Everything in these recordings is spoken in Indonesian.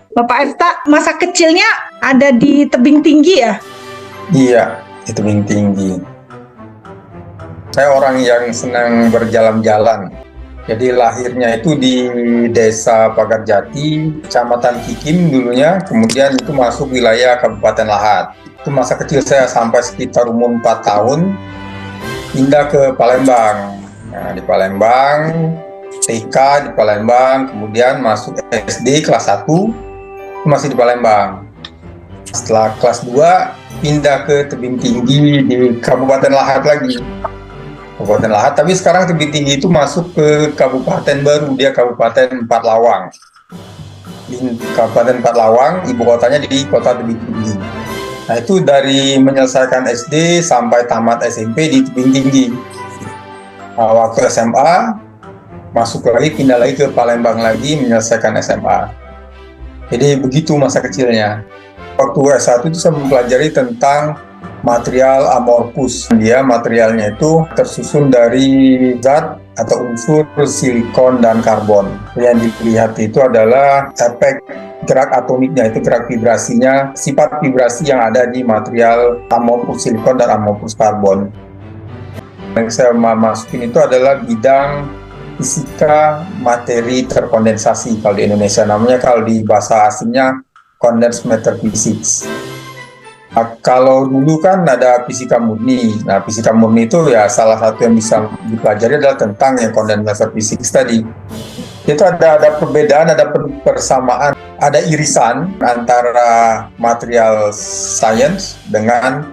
Bapak Efta, masa kecilnya ada di tebing tinggi ya? Iya, di tebing tinggi. Saya orang yang senang berjalan-jalan. Jadi lahirnya itu di Desa Pagarjati, Kecamatan Kikim dulunya, kemudian itu masuk wilayah Kabupaten Lahat. Itu masa kecil saya sampai sekitar umur 4 tahun, pindah ke Palembang. Nah, di Palembang, TK di Palembang, kemudian masuk SD kelas 1, masih di Palembang. Setelah kelas 2, pindah ke tebing tinggi di Kabupaten Lahat lagi. Kabupaten Lahat, tapi sekarang tebing tinggi itu masuk ke kabupaten baru, dia Kabupaten Empat Lawang. Di Kabupaten Empat Lawang, ibu kotanya di kota tebing tinggi. Nah, itu dari menyelesaikan SD sampai tamat SMP di tebing tinggi. Nah, waktu SMA, masuk lagi, pindah lagi ke Palembang lagi, menyelesaikan SMA. Jadi begitu masa kecilnya. Waktu S1 itu saya mempelajari tentang material amorphous. Dia materialnya itu tersusun dari zat atau unsur silikon dan karbon. Yang dilihat itu adalah efek gerak atomiknya, itu gerak vibrasinya, sifat vibrasi yang ada di material amorphous silikon dan amorphous karbon. Yang saya masukin itu adalah bidang fisika materi terkondensasi kalau di Indonesia, namanya kalau di bahasa asingnya condensed matter physics. Nah, kalau dulu kan ada fisika murni. Nah, fisika murni itu ya salah satu yang bisa dipelajari adalah tentang yang condensed matter physics tadi. Itu ada perbedaan, ada persamaan, ada irisan antara material science dengan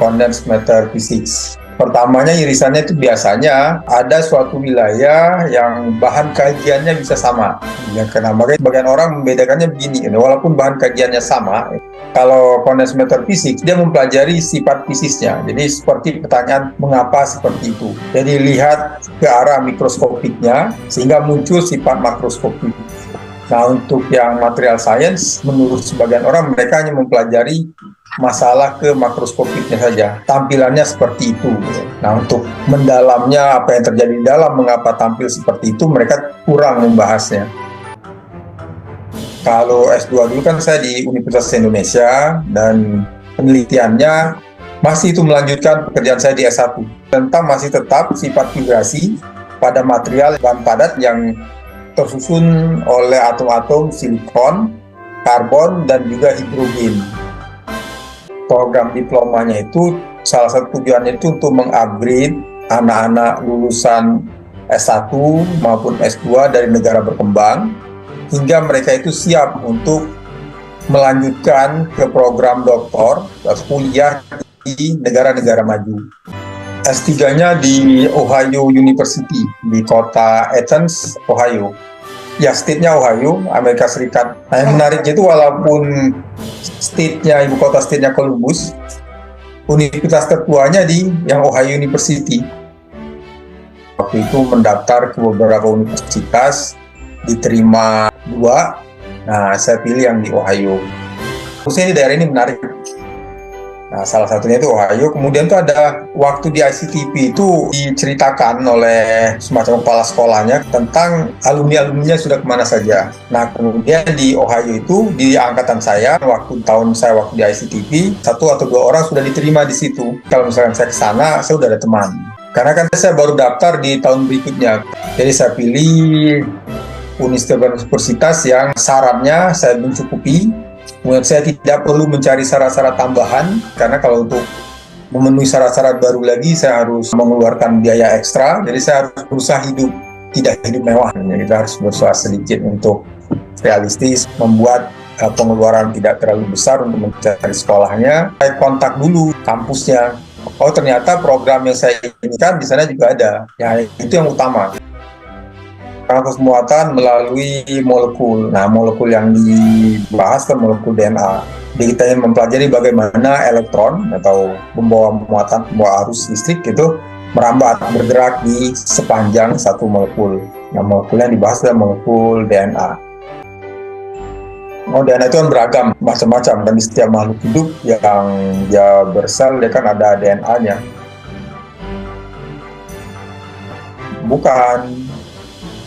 condensed matter physics. Pertamanya irisannya itu biasanya ada suatu wilayah yang bahan kajiannya bisa sama. Ya, kenapa? Bagian orang membedakannya begini, walaupun bahan kajiannya sama, kalau condensed matter physics dia mempelajari sifat fisiknya. Jadi seperti pertanyaan mengapa seperti itu. Jadi lihat ke arah mikroskopiknya sehingga muncul sifat makroskopik. Nah, untuk yang material science, menurut sebagian orang mereka hanya mempelajari masalah ke makroskopiknya saja, tampilannya seperti itu. Nah, untuk mendalamnya apa yang terjadi di dalam, mengapa tampil seperti itu, mereka kurang membahasnya. Kalau S2 dulu kan saya di Universitas Indonesia, dan penelitiannya masih itu melanjutkan pekerjaan saya di S1 tentang masih tetap sifat vibrasi pada material bahan padat yang tersusun oleh atom-atom silikon, karbon, dan juga hidrogen. Program diplomanya itu salah satu tujuannya itu untuk mengupgrade anak-anak lulusan S1 maupun S2 dari negara berkembang hingga mereka itu siap untuk melanjutkan ke program doktor atau kuliah di negara-negara maju. S3-nya di Ohio University di kota Athens, Ohio. Ya, state-nya Ohio, Amerika Serikat. Nah, yang menariknya itu walaupun state-nya, ibu kota state-nya Columbus, universitas tertuanya di yang Ohio University. Waktu itu mendaftar ke beberapa universitas, diterima 2. Nah, saya pilih yang di Ohio. Khususnya di daerah ini menarik. Nah, salah satunya itu Ohio. Kemudian tuh ada waktu di ICTP itu diceritakan oleh semacam kepala sekolahnya tentang alumni-alumninya sudah kemana saja. Nah, kemudian di Ohio itu di angkatan saya, waktu di ICTP, 1 atau 2 orang sudah diterima di situ. Kalau misalkan saya ke sana, saya udah ada teman. Karena kan saya baru daftar di tahun berikutnya. Jadi saya pilih universitas yang syaratnya saya mencukupi. Menurut saya tidak perlu mencari syarat-syarat tambahan, karena kalau untuk memenuhi syarat-syarat baru lagi saya harus mengeluarkan biaya ekstra. Jadi saya harus berusaha tidak hidup mewah. Jadi kita harus berusaha sedikit untuk realistis, membuat pengeluaran tidak terlalu besar untuk mencari sekolahnya. Saya kontak dulu kampusnya. Oh, ternyata program yang saya inginkan di sana juga ada. Ya, itu yang utama. Kampus muatan melalui molekul. Nah, molekul yang dibahas kan molekul DNA. Jadi kita yang mempelajari bagaimana elektron atau pembawa arus listrik itu merambat, bergerak di sepanjang satu molekul. Nah, molekul yang dibahas adalah molekul DNA. DNA itu kan beragam, macam-macam. Dan di setiap makhluk hidup yang dia bersel, dia kan ada DNA-nya. Bukan.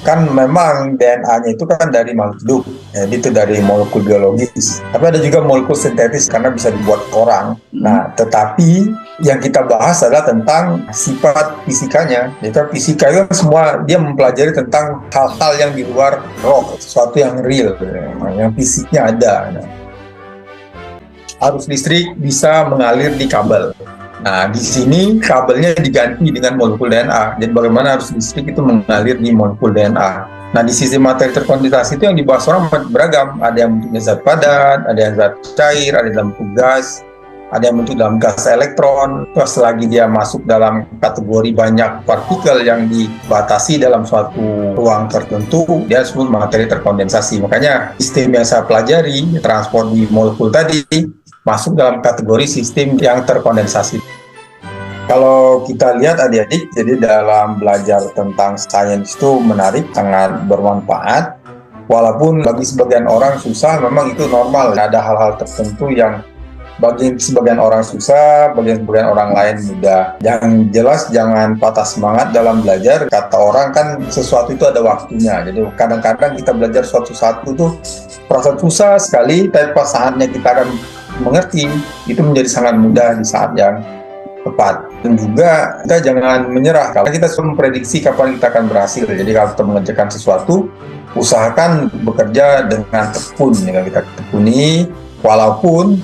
Kan memang DNA-nya itu kan dari makhluk hidup, jadi itu dari molekul biologis. Tapi ada juga molekul sintetis karena bisa dibuat orang. Nah, tetapi yang kita bahas adalah tentang sifat fisikanya. Jadi kan fisika itu semua dia mempelajari tentang hal-hal yang di luar roh, sesuatu yang real, yang fisiknya ada. Nah, arus listrik bisa mengalir di kabel. Nah, di sini kabelnya diganti dengan molekul DNA. Jadi bagaimana arus listrik itu mengalir di molekul DNA. Nah, di sisi materi terkondensasi itu yang dibahas orang beragam. Ada yang bentuknya zat padat, ada yang zat cair, ada dalam bentuk gas, ada yang bentuk dalam gas elektron. Terus selagi dia masuk dalam kategori banyak partikel yang dibatasi dalam suatu ruang tertentu, dia disebut materi terkondensasi. Makanya sistem yang saya pelajari, transport di molekul tadi, masuk dalam kategori sistem yang terkondensasi. Kalau kita lihat adik-adik, jadi dalam belajar tentang sains itu menarik, sangat bermanfaat. Walaupun bagi sebagian orang susah, memang itu normal. Ada hal-hal tertentu yang bagi sebagian orang susah, bagi sebagian orang lain mudah. Yang jelas jangan patah semangat dalam belajar. Kata orang kan sesuatu itu ada waktunya. Jadi kadang-kadang kita belajar suatu itu perasaan susah sekali, tapi pas saatnya kita akan mengerti, itu menjadi sangat mudah di saat yang tepat. Dan juga kita jangan menyerah, karena kita sudah memprediksi kapan kita akan berhasil. Jadi kalau kita mengerjakan sesuatu, usahakan bekerja dengan tekun. Ya, kita tekuni, walaupun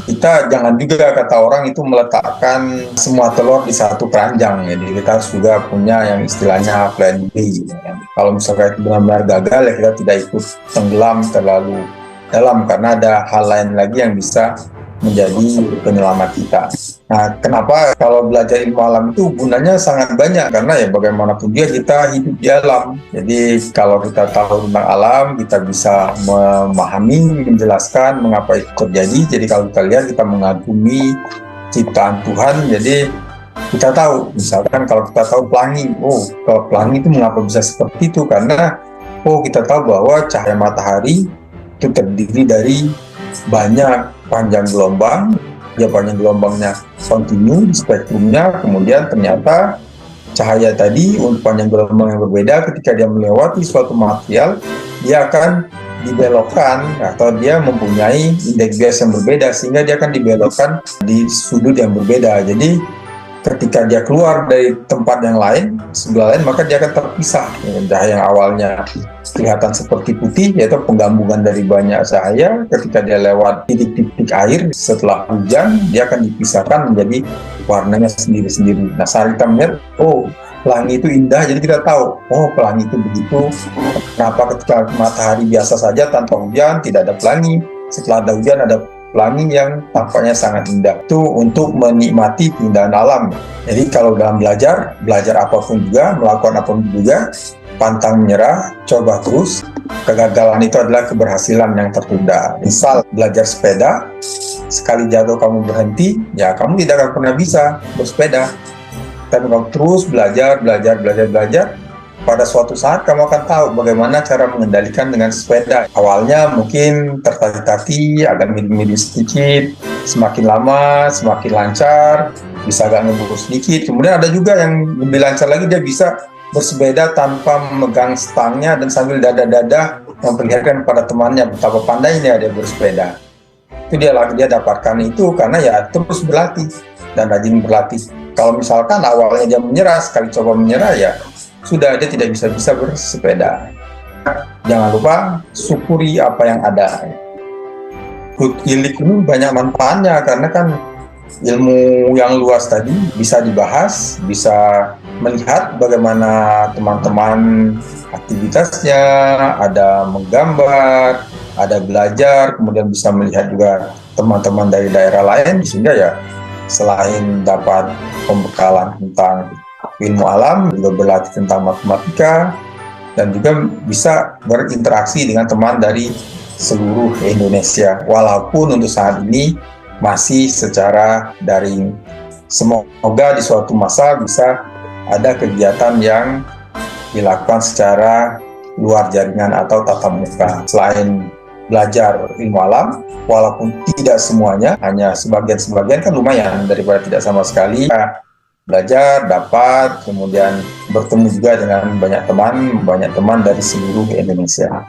kita jangan juga, kata orang, itu meletakkan semua telur di satu keranjang. Jadi kita harus juga punya yang istilahnya plan B. Ya. Kalau misalnya benar-benar gagal, ya kita tidak ikut tenggelam terlalu dalam, karena ada hal lain lagi yang bisa menjadi penyelamat kita. Nah, kenapa kalau belajar ilmu alam itu gunanya sangat banyak? Karena ya bagaimanapun dia kita hidup di alam. Jadi kalau kita tahu tentang alam, kita bisa memahami, menjelaskan mengapa itu terjadi. Jadi kalau kita lihat, kita mengagumi ciptaan Tuhan. Jadi kita tahu, misalkan kalau kita tahu pelangi, kalau pelangi itu mengapa bisa seperti itu? Karena kita tahu bahwa cahaya matahari itu terdiri dari banyak panjang gelombang, panjang gelombangnya kontinu di spektrumnya, kemudian ternyata cahaya tadi untuk panjang gelombang yang berbeda, ketika dia melewati suatu material, dia akan dibelokkan atau dia mempunyai indeks bias yang berbeda, sehingga dia akan dibelokkan di sudut yang berbeda. Jadi ketika dia keluar dari tempat yang lain, sebelah lain, maka dia akan terpisah. Cahaya yang awalnya kelihatan seperti putih, yaitu penggabungan dari banyak cahaya, ketika dia lewat titik-titik air setelah hujan, dia akan dipisahkan menjadi warnanya sendiri-sendiri. Nah, saat kita melihat, pelangi itu indah, jadi kita tahu, pelangi itu begitu. Kenapa ketika matahari biasa saja tanpa hujan, tidak ada pelangi, setelah ada hujan ada pelangi yang tampaknya sangat indah. Itu untuk menikmati keindahan alam. Jadi kalau dalam belajar apapun juga, melakukan apapun juga, pantang menyerah, coba terus. Kegagalan itu adalah keberhasilan yang tertunda. Misal belajar sepeda, sekali jatuh kamu berhenti, ya kamu tidak akan pernah bisa bersepeda. Tapi kamu terus belajar, pada suatu saat kamu akan tahu bagaimana cara mengendalikan dengan sepeda. Awalnya mungkin tertati-tati, agak miring-miring sedikit, semakin lama semakin lancar, bisa agak ngeburu sedikit. Kemudian ada juga yang lebih lancar lagi, dia bisa bersepeda tanpa memegang stangnya dan sambil dada-dada memperlihatkan pada temannya betapa pandainya dia bersepeda. Itu dia dapatkan itu karena ya terus berlatih dan rajin berlatih. Kalau misalkan awalnya dia menyerah, sekali coba menyerah, ya sudah, dia tidak bisa bersepeda. Jangan lupa syukuri apa yang ada. Ilmu ini banyak manfaatnya, karena kan ilmu yang luas tadi bisa dibahas, bisa melihat bagaimana teman-teman aktivitasnya, ada menggambar, ada belajar, kemudian bisa melihat juga teman-teman dari daerah lain, sehingga ya selain dapat pembekalan tentang ilmu alam, juga berlatih tentang matematika, dan juga bisa berinteraksi dengan teman dari seluruh Indonesia, walaupun untuk saat ini masih secara daring. Semoga di suatu masa bisa ada kegiatan yang dilakukan secara luar jaringan atau tatap muka. Selain belajar ilmu alam, walaupun tidak semuanya, hanya sebagian-sebagian kan lumayan daripada tidak sama sekali. belajar, dapat, kemudian bertemu juga dengan banyak teman dari seluruh Indonesia.